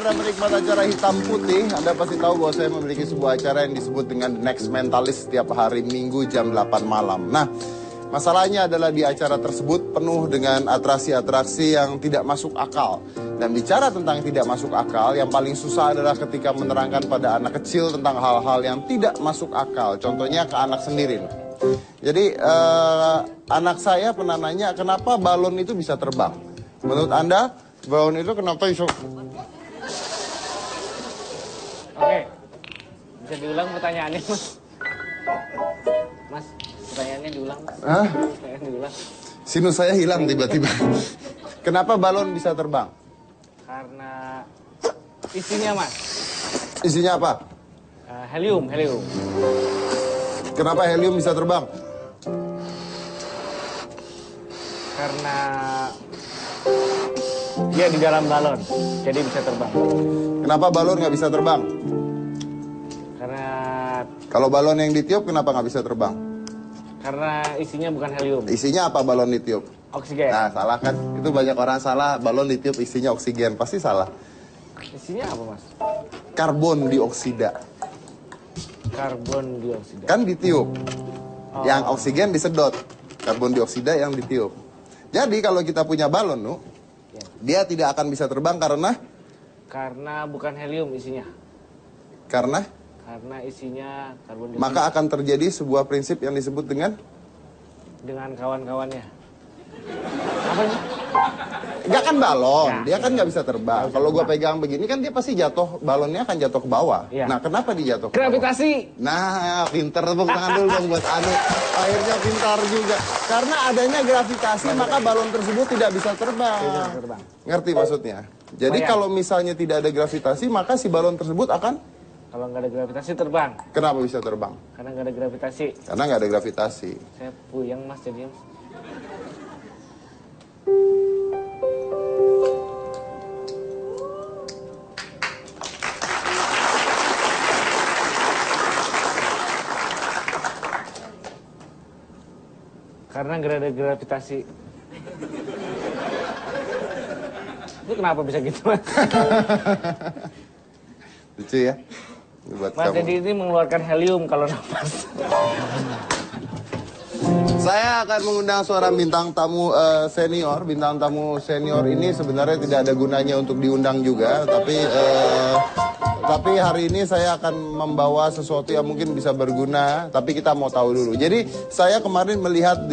Anda menikmati acara Hitam Putih, Anda pasti tahu bahwa saya memiliki sebuah acara yang disebut dengan Next Mentalist setiap hari Minggu jam 8 malam. Nah, masalahnya adalah di acara tersebut penuh dengan atraksi-atraksi yang tidak masuk akal. Dan bicara tentang tidak masuk akal, yang paling susah adalah ketika menerangkan pada anak kecil tentang hal-hal yang tidak masuk akal. Contohnya ke anak sendiri. Jadi, anak saya pernah nanya, kenapa balon itu bisa terbang? Menurut Anda, balon itu kenapa bisa... Oke, bisa diulang pertanyaannya, Mas? Mas, pertanyaannya diulang. Hah? Pertanyaannya diulang. Sinus saya hilang tiba-tiba. Kenapa balon bisa terbang? Karena isinya, Mas. Isinya apa? Helium. Kenapa helium bisa terbang? Karena dia di dalam balon, jadi bisa terbang. Kenapa balon nggak bisa terbang? Karena Kalau balon yang ditiup, kenapa nggak bisa terbang? karena isinya bukan helium, Isinya apa balon ditiup? oksigen. Nah, salah kan? Itu banyak orang salah, balon ditiup isinya oksigen. Pasti salah. Isinya apa, Mas? Karbon dioksida. Karbon dioksida. Kan ditiup. Oh. Yang oksigen disedot. Karbon dioksida yang ditiup. Jadi kalau kita punya balon, Nu, Ya. dia tidak akan bisa terbang Karena bukan helium isinya. karena Karena isinya karbon dioksida. maka akan terjadi sebuah prinsip yang disebut dengan Kawan-kawannya. Apa ini? nggak kan balon, Ya, dia kan nggak bisa terbang. Kalau gua pegang begini kan dia pasti jatuh, balonnya akan jatuh ke bawah. Ya. Nah, kenapa dia jatuh ke bawah? Gravitasi. Nah, pinter, tepuk tangan dulu dong buat Anu. Akhirnya pintar juga. Karena adanya gravitasi, maka balon tersebut tidak bisa terbang. Tidak terbang. Ngerti maksudnya? Jadi Bayang. kalau misalnya tidak ada gravitasi, maka si balon tersebut akan... Kalau nggak ada gravitasi terbang. Kenapa bisa terbang? Karena nggak ada gravitasi. Karena nggak ada gravitasi. Saya puyeng, Mas, jadi Mas. Karena nggak ada gravitasi. Itu kenapa bisa gitu, Mas? Lucu ya? Ini buat Mas, kamu. jadi ini mengeluarkan helium kalau nafas. Saya akan mengundang seorang bintang tamu senior. Bintang tamu senior ini sebenarnya tidak ada gunanya untuk diundang juga, tapi hari ini saya akan membawa sesuatu yang mungkin bisa berguna, tapi kita mau tahu dulu. Jadi saya kemarin melihat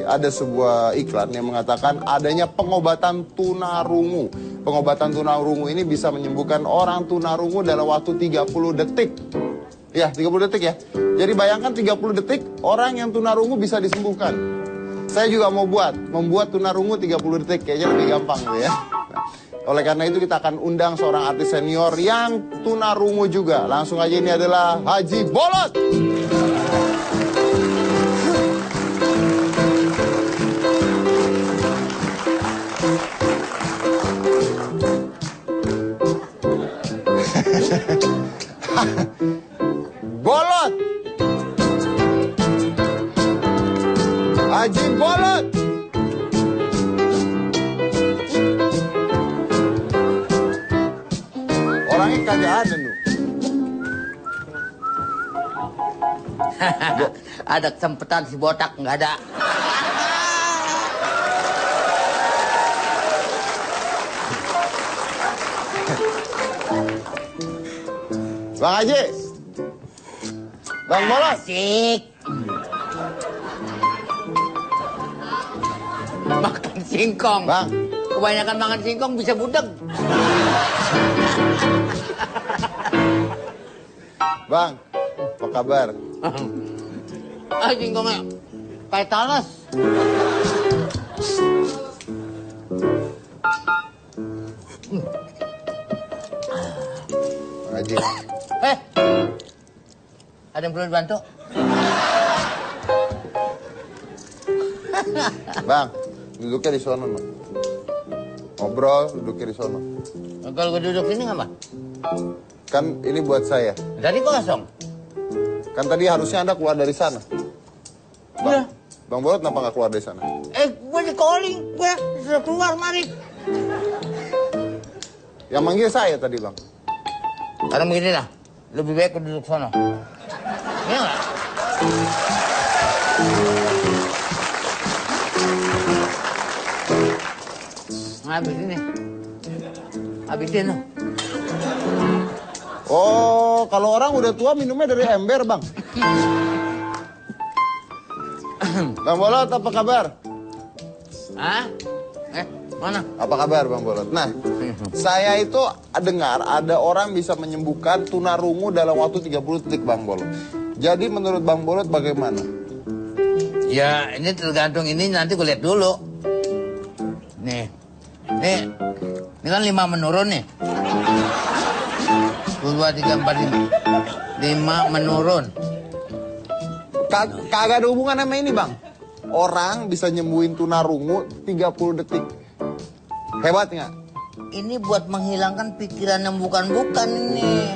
ada sebuah iklan yang mengatakan adanya pengobatan tunarungu. Pengobatan tunarungu ini bisa menyembuhkan orang tunarungu dalam waktu 30 detik. Ya, 30 detik ya. Jadi bayangkan 30 detik orang yang tunarungu bisa disembuhkan. Saya juga mau membuat tunarungu 30 detik, kayaknya lebih gampang gitu ya. Nah, oleh karena itu kita akan undang seorang artis senior yang tunarungu juga. Langsung aja, ini adalah Haji Bolot. Bolot. Haji Bolot. Orangnya kagak ada, Nu. Ada kesempatan si botak nggak ada. Bang Haji. Bang Bolot. Asik. Makan singkong. Bang. Kebanyakan makan singkong bisa budeg. Bang, apa kabar? Singkongnya kayak talas. Bang Haji. Ada yang perlu dibantu? Bang, duduknya di sono, Bang. Ngobrol, duduknya di sono. Kalau gue duduk sini nggak, Pak? Kan ini buat saya. Tadi kosong. Kan tadi harusnya Anda keluar dari sana. Iya. Bang Bolot kenapa nggak keluar dari sana? Gue di calling, gue sudah keluar, mari. Yang manggil saya tadi, Bang. Sekarang begini lah. Lebih baik aku duduk sono. Iya nggak? Habis ini. Habisin loh. Oh, kalau orang udah tua minumnya dari ember, Bang. Bang Bolot, apa kabar? Hah? Mana? Apa kabar, Bang Bolot? Nah, saya itu dengar ada orang bisa menyembuhkan tunarungu dalam waktu 30 detik, Bang Bolot. Jadi menurut Bang Bolot bagaimana? Ya, ini tergantung ini nanti gue lihat dulu. Nih. Ini kan 5 menurun nih. 1, 2, 3, 4, 5 menurun. Kagak ada hubungan sama ini, Bang. Orang bisa nyembuhin tunarungu 30 detik. Hebat nggak? Ini buat menghilangkan pikiran yang bukan-bukan ini.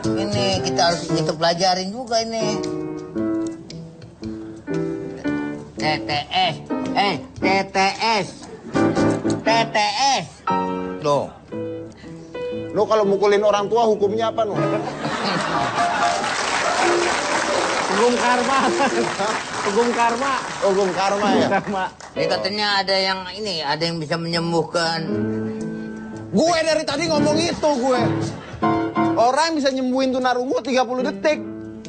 Ini kita harus kita pelajarin juga ini. TTS. TTS. TTS. Tuh. Lu kalau mukulin orang tua hukumnya apa, Nu? Hukum karma. Hukum karma. Hukum karma ya? Karma. Ini katanya ada yang bisa menyembuhkan. Gue dari tadi ngomong itu, gue. Orang bisa nyembuhin tunarungu 30 detik.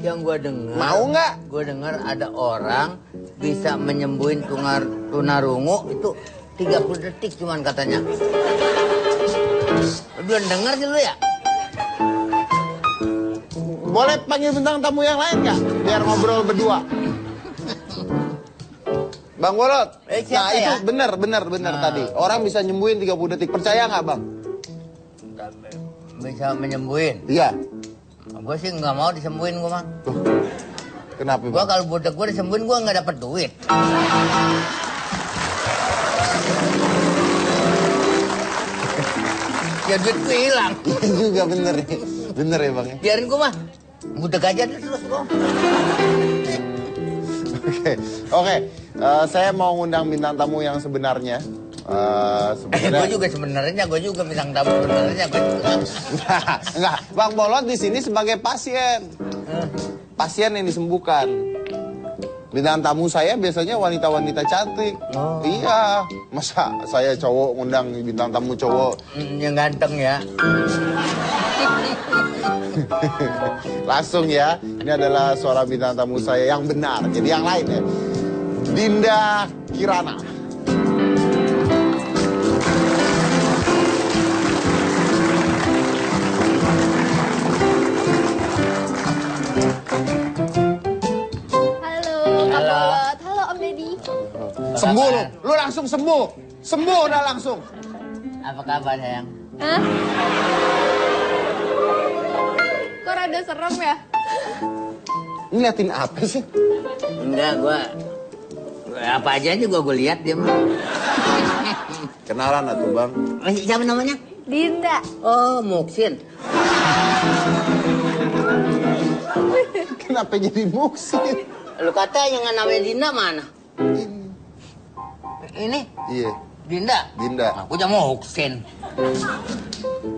Yang gue dengar. Mau nggak? Gue dengar ada orang bisa menyembuhin tunarungu itu 30 detik cuman katanya. Lu belum dengar sih lu ya? Boleh panggil bintang tamu yang lain nggak? Biar ngobrol berdua. Bang Bolot, siapa nah itu ya? bener tadi. Orang bisa nyembuhin 30 detik. Percaya nggak, Bang? Bisa menyembuhin. Iya. Gue sih nggak mau disembuhin gue mah. Tuh. Kenapa, Gue Bang? kalau budak gue disembuhin gue nggak dapet duit. Ya duit gue hilang. Iya juga bener ya. Bener ya, Bang. Biarin gue mah. Budak aja terus gue. Oke. Saya mau ngundang bintang tamu yang sebenarnya. Gue juga sebenarnya, gue juga bintang tamu sebenarnya. Enggak, Bang Bolot di sini sebagai pasien. Pasien yang disembuhkan. Bintang tamu saya biasanya wanita-wanita cantik. Oh. Iya, masa saya cowok ngundang bintang tamu cowok. Yang ganteng ya. Langsung ya, ini adalah suara bintang tamu saya yang benar. Jadi yang lain ya. Dinda Kirana. Halo Om Deddy. Sembuh lu, lu langsung sembuh. Sembuh udah langsung. Apa kabar sayang? Hah? Kok rada serem ya? Ngeliatin apa sih? Enggak, gue apa aja gue lihat dia mah. Kenalan atuh, Bang. Siapa namanya? Dinda. Oh, Muksin. Kenapa jadi Muksin? Lu kata yang namanya Dinda mana? Ini? Iya, Dinda? Dinda. Aku aja Muksin.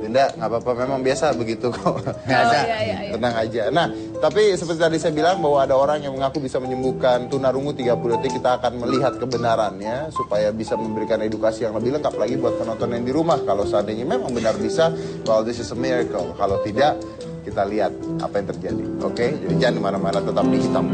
Dinda, nggak apa-apa, memang biasa begitu kok. Biasa. Iya. Tenang aja. Nah, tapi seperti tadi saya bilang bahwa ada orang yang mengaku bisa menyembuhkan tunarungu 30 detik. Kita akan melihat kebenarannya supaya bisa memberikan edukasi yang lebih lengkap lagi buat penonton yang di rumah. Kalau seandainya memang benar bisa, well this is a miracle. Kalau tidak, kita lihat apa yang terjadi. Oke? Jadi jangan kemana-mana, tetap di Hitam.